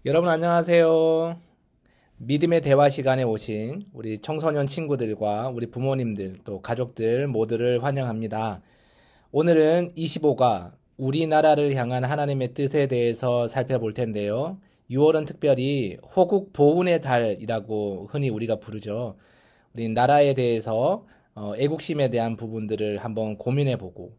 여러분 안녕하세요. 믿음의 대화 시간에 오신 우리 청소년 친구들과 우리 부모님들 또 가족들 모두를 환영합니다. 오늘은 25가 우리나라를 향한 하나님의 뜻에 대해서 살펴볼 텐데요. 6월은 특별히 호국 보훈의 달이라고 흔히 우리가 부르죠. 우리 나라에 대해서 애국심에 대한 부분들을 한번 고민해 보고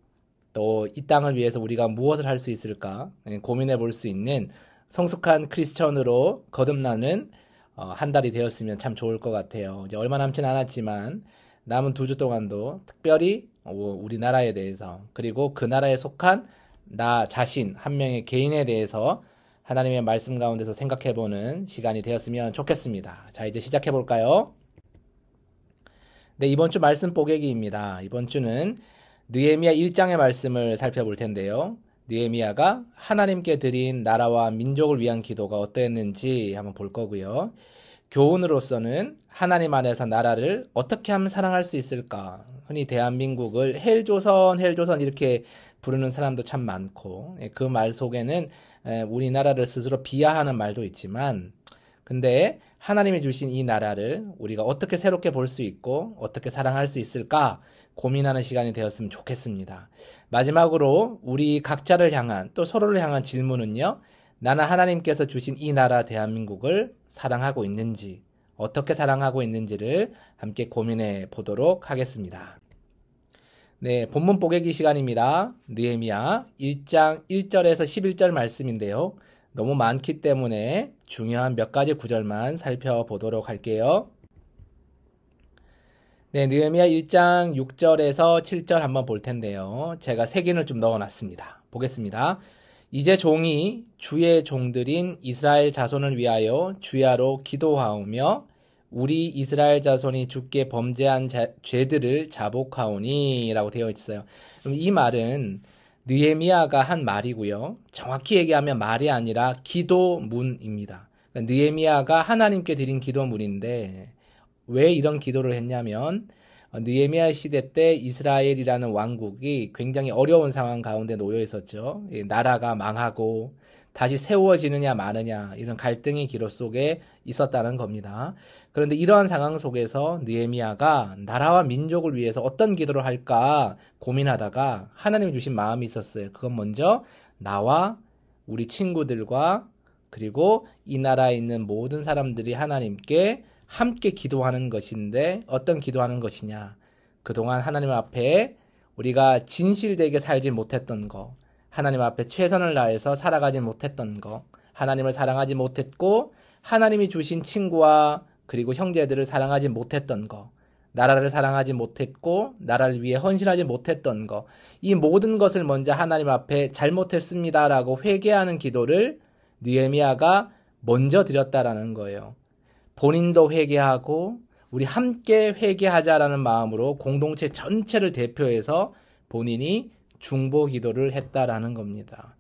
또 이 땅을 위해서 우리가 무엇을 할 수 있을까 고민해 볼 수 있는 성숙한 크리스천으로 거듭나는 한 달이 되었으면 참 좋을 것 같아요. 이제 얼마 남진 않았지만 남은 2주 동안도 특별히 우리나라에 대해서 그리고 그 나라에 속한 나 자신 한 명의 개인에 대해서 하나님의 말씀 가운데서 생각해보는 시간이 되었으면 좋겠습니다. 자, 이제 시작해 볼까요? 네, 이번 주 말씀 뽀개기입니다. 이번 주는 느헤미야 1장의 말씀을 살펴볼 텐데요. 느헤미야가 하나님께 드린 나라와 민족을 위한 기도가 어떠했는지 한번 볼 거고요. 교훈으로서는 하나님 안에서 나라를 어떻게 하면 사랑할 수 있을까? 흔히 대한민국을 헬조선, 헬조선 이렇게 부르는 사람도 참 많고 그 말 속에는 우리나라를 스스로 비하하는 말도 있지만 근데 하나님이 주신 이 나라를 우리가 어떻게 새롭게 볼 수 있고 어떻게 사랑할 수 있을까 고민하는 시간이 되었으면 좋겠습니다. 마지막으로 우리 각자를 향한 또 서로를 향한 질문은요. 나는 하나님께서 주신 이 나라 대한민국을 사랑하고 있는지 어떻게 사랑하고 있는지를 함께 고민해 보도록 하겠습니다. 네, 본문 뽀개기 시간입니다. 느헤미야 1장 1절에서 11절 말씀인데요. 너무 많기 때문에 중요한 몇 가지 구절만 살펴보도록 할게요. 네, 느헤미야 1장 6절에서 7절 한번 볼 텐데요. 제가 색인을 좀 넣어놨습니다. 보겠습니다. 이제 종이 주의 종들인 이스라엘 자손을 위하여 주야로 기도하오며 우리 이스라엘 자손이 주께 범죄한 죄들을 자복하오니 라고 되어 있어요. 그럼 이 말은 느헤미야가 한 말이고요. 정확히 얘기하면 말이 아니라 기도문입니다. 그러니까 느헤미야가 하나님께 드린 기도문인데 왜 이런 기도를 했냐면 느헤미야 시대 때 이스라엘이라는 왕국이 굉장히 어려운 상황 가운데 놓여 있었죠. 나라가 망하고 다시 세워지느냐 마느냐 이런 갈등의 기로 속에 있었다는 겁니다. 그런데 이러한 상황 속에서 느헤미야가 나라와 민족을 위해서 어떤 기도를 할까 고민하다가 하나님이 주신 마음이 있었어요. 그건 먼저 나와 우리 친구들과 그리고 이 나라에 있는 모든 사람들이 하나님께 함께 기도하는 것인데 어떤 기도하는 것이냐. 그동안 하나님 앞에 우리가 진실되게 살지 못했던 거, 하나님 앞에 최선을 다해서 살아가지 못했던 거, 하나님을 사랑하지 못했고 하나님이 주신 친구와 그리고 형제들을 사랑하지 못했던 거, 나라를 사랑하지 못했고 나라를 위해 헌신하지 못했던 거, 이 모든 것을 먼저 하나님 앞에 잘못했습니다라고 회개하는 기도를 느헤미야가 먼저 드렸다라는 거예요. 본인도 회개하고 우리 함께 회개하자라는 마음으로 공동체 전체를 대표해서 본인이 중보 기도를 했다라는 겁니다.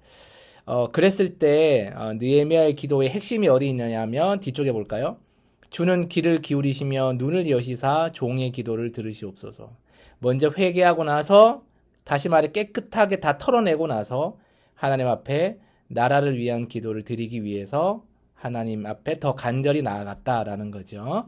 그랬을 때 느헤미야의 기도의 핵심이 어디 있느냐면 뒤쪽에 볼까요? 주는 귀를 기울이시며 눈을 여시사 종의 기도를 들으시옵소서. 먼저 회개하고 나서 다시 말해 깨끗하게 다 털어내고 나서 하나님 앞에 나라를 위한 기도를 드리기 위해서 하나님 앞에 더 간절히 나아갔다라는 거죠.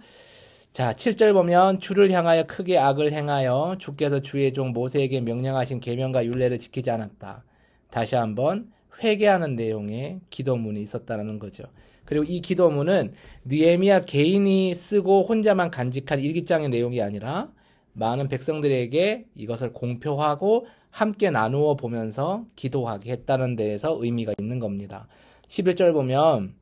자, 7절 보면 주를 향하여 크게 악을 행하여 주께서 주의 종 모세에게 명령하신 계명과 율례를 지키지 않았다. 다시 한번 회개하는 내용의 기도문이 있었다는 거죠. 그리고 이 기도문은 느헤미야 개인이 쓰고 혼자만 간직한 일기장의 내용이 아니라 많은 백성들에게 이것을 공표하고 함께 나누어 보면서 기도하게 했다는 데에서 의미가 있는 겁니다. 11절 보면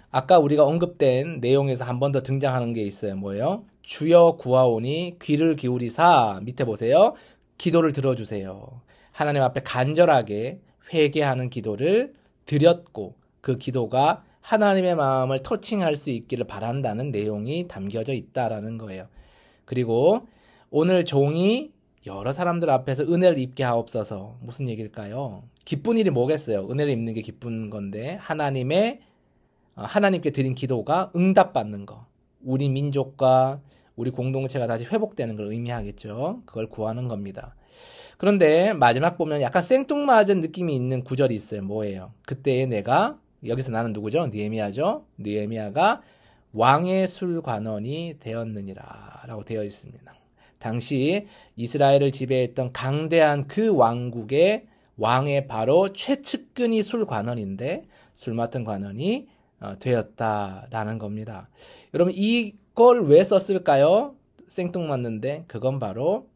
아까 우리가 언급된 내용에서 한 번 더 등장하는 게 있어요. 뭐예요? 주여 구하오니 귀를 기울이사 밑에 보세요. 기도를 들어주세요. 하나님 앞에 간절하게 회개하는 기도를 드렸고 그 기도가 하나님의 마음을 터칭할 수 있기를 바란다는 내용이 담겨져 있다라는 거예요. 그리고 오늘 종이 여러 사람들 앞에서 은혜를 입게 하옵소서. 무슨 얘기일까요? 기쁜 일이 뭐겠어요? 은혜를 입는 게 기쁜 건데 하나님께 드린 기도가 응답받는 거. 우리 민족과 우리 공동체가 다시 회복되는 걸 의미하겠죠. 그걸 구하는 겁니다. 그런데 마지막 보면 약간 생뚱맞은 느낌이 있는 구절이 있어요. 뭐예요? 그때에 내가 여기서 나는 누구죠? 느헤미야죠. 느헤미야가 왕의 술관원이 되었느니라 라고 되어 있습니다. 당시 이스라엘을 지배했던 강대한 그 왕국의 왕의 바로 최측근이 술관원인데 술 맡은 관원이 되었다라는 겁니다. 여러분 이걸 왜 썼을까요? 생뚱맞는데 그건 바로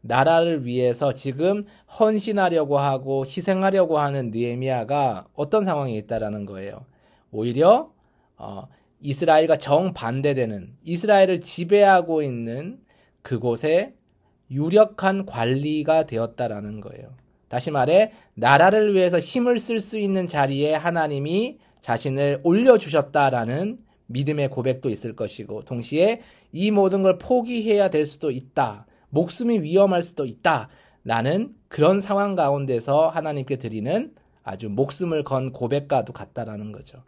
나라를 위해서 지금 헌신하려고 하고 희생하려고 하는 느헤미야가 어떤 상황에 있다라는 거예요. 오히려 이스라엘과 정반대되는 이스라엘을 지배하고 있는 그곳에 유력한 관리가 되었다라는 거예요. 다시 말해 나라를 위해서 힘을 쓸 수 있는 자리에 하나님이 자신을 올려주셨다라는 믿음의 고백도 있을 것이고 동시에 이 모든 걸 포기해야 될 수도 있다. 목숨이 위험할 수도 있다라는 그런 상황 가운데서 하나님께 드리는 아주 목숨을 건 고백과도 같다라는 거죠.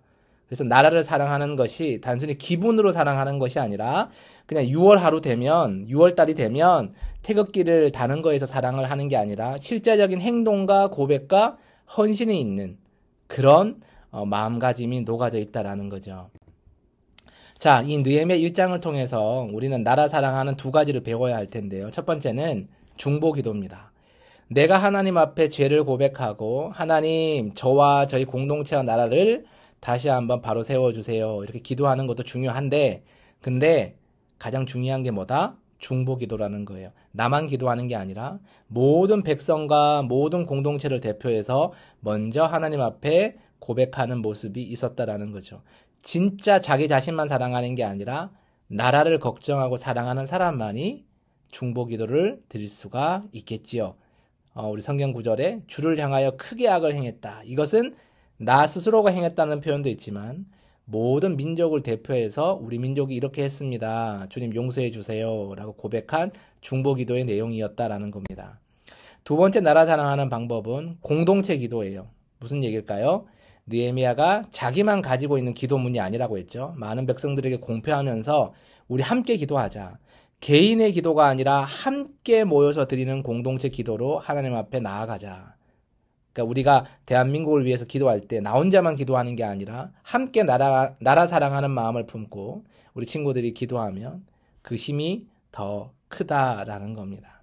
그래서 나라를 사랑하는 것이 단순히 기분으로 사랑하는 것이 아니라 그냥 6월 하루 되면 6월 달이 되면 태극기를 다는 거에서 사랑을 하는 게 아니라 실제적인 행동과 고백과 헌신이 있는 그런 마음가짐이 녹아져 있다라는 거죠. 자, 이 느헤미야 1장을 통해서 우리는 나라 사랑하는 두 가지를 배워야 할 텐데요. 첫 번째는 중보기도입니다. 내가 하나님 앞에 죄를 고백하고 하나님 저와 저희 공동체와 나라를 다시 한번 바로 세워주세요. 이렇게 기도하는 것도 중요한데 근데 가장 중요한 게 뭐다? 중보기도라는 거예요. 나만 기도하는 게 아니라 모든 백성과 모든 공동체를 대표해서 먼저 하나님 앞에 고백하는 모습이 있었다라는 거죠. 진짜 자기 자신만 사랑하는 게 아니라 나라를 걱정하고 사랑하는 사람만이 중보기도를 드릴 수가 있겠지요. 우리 성경 구절에 주를 향하여 크게 악을 행했다. 이것은 나 스스로가 행했다는 표현도 있지만 모든 민족을 대표해서 우리 민족이 이렇게 했습니다. 주님 용서해 주세요. 라고 고백한 중보기도의 내용이었다라는 겁니다. 두 번째 나라 사랑하는 방법은 공동체 기도예요. 무슨 얘기일까요? 느헤미야가 자기만 가지고 있는 기도문이 아니라고 했죠. 많은 백성들에게 공표하면서 우리 함께 기도하자. 개인의 기도가 아니라 함께 모여서 드리는 공동체 기도로 하나님 앞에 나아가자. 그러니까 우리가 대한민국을 위해서 기도할 때 나 혼자만 기도하는 게 아니라 함께 나라 사랑하는 마음을 품고 우리 친구들이 기도하면 그 힘이 더 크다라는 겁니다.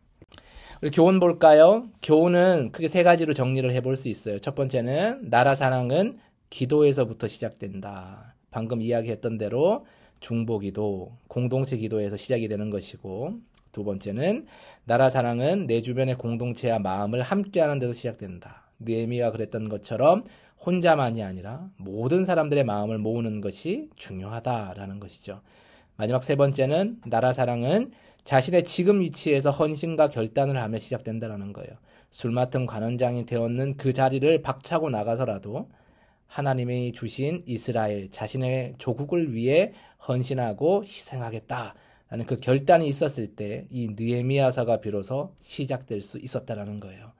우리 교훈 볼까요? 교훈은 크게 세 가지로 정리를 해볼 수 있어요. 첫 번째는 나라 사랑은 기도에서부터 시작된다. 방금 이야기했던 대로 중보기도, 공동체 기도에서 시작이 되는 것이고 두 번째는 나라 사랑은 내 주변의 공동체와 마음을 함께하는 데서 시작된다. 느헤미야가 그랬던 것처럼 혼자만이 아니라 모든 사람들의 마음을 모으는 것이 중요하다라는 것이죠. 마지막 세 번째는 나라 사랑은 자신의 지금 위치에서 헌신과 결단을 하며 시작된다는 거예요. 술 맡은 관원장이 되었는 그 자리를 박차고 나가서라도 하나님이 주신 이스라엘 자신의 조국을 위해 헌신하고 희생하겠다라는 그 결단이 있었을 때 이 느헤미야서가 비로소 시작될 수 있었다는 거예요.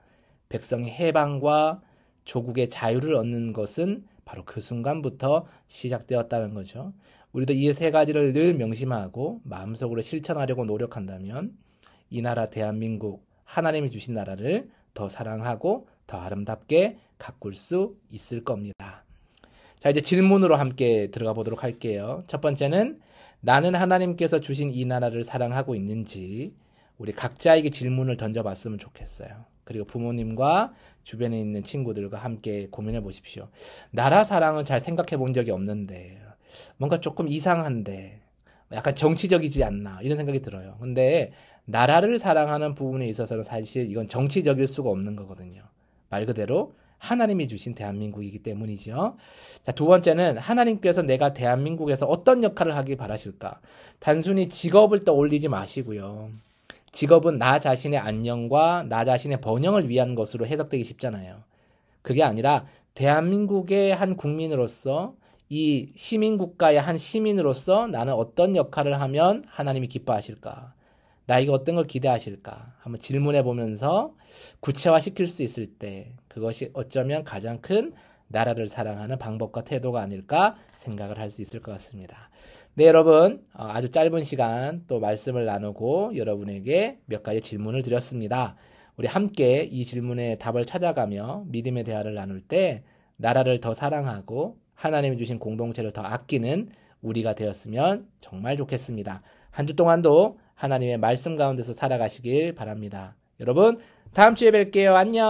백성의 해방과 조국의 자유를 얻는 것은 바로 그 순간부터 시작되었다는 거죠. 우리도 이 세 가지를 늘 명심하고 마음속으로 실천하려고 노력한다면 이 나라 대한민국 하나님이 주신 나라를 더 사랑하고 더 아름답게 가꿀 수 있을 겁니다. 자, 이제 질문으로 함께 들어가 보도록 할게요. 첫 번째는 나는 하나님께서 주신 이 나라를 사랑하고 있는지 우리 각자에게 질문을 던져봤으면 좋겠어요. 그리고 부모님과 주변에 있는 친구들과 함께 고민해 보십시오. 나라 사랑을 잘 생각해 본 적이 없는데 뭔가 조금 이상한데 약간 정치적이지 않나 이런 생각이 들어요. 근데 나라를 사랑하는 부분에 있어서는 사실 이건 정치적일 수가 없는 거거든요. 말 그대로 하나님이 주신 대한민국이기 때문이죠. 자, 두 번째는 하나님께서 내가 대한민국에서 어떤 역할을 하길 바라실까? 단순히 직업을 떠올리지 마시고요. 직업은 나 자신의 안녕과 나 자신의 번영을 위한 것으로 해석되기 쉽잖아요. 그게 아니라 대한민국의 한 국민으로서 이 시민국가의 한 시민으로서 나는 어떤 역할을 하면 하나님이 기뻐하실까? 나에게 어떤 걸 기대하실까? 한번 질문해 보면서 구체화시킬 수 있을 때 그것이 어쩌면 가장 큰 나라를 사랑하는 방법과 태도가 아닐까 생각을 할 수 있을 것 같습니다. 네, 여러분 아주 짧은 시간 또 말씀을 나누고 여러분에게 몇 가지 질문을 드렸습니다. 우리 함께 이 질문에 답을 찾아가며 믿음의 대화를 나눌 때 나라를 더 사랑하고 하나님이 주신 공동체를 더 아끼는 우리가 되었으면 정말 좋겠습니다. 한 주 동안도 하나님의 말씀 가운데서 살아가시길 바랍니다. 여러분, 다음 주에 뵐게요. 안녕.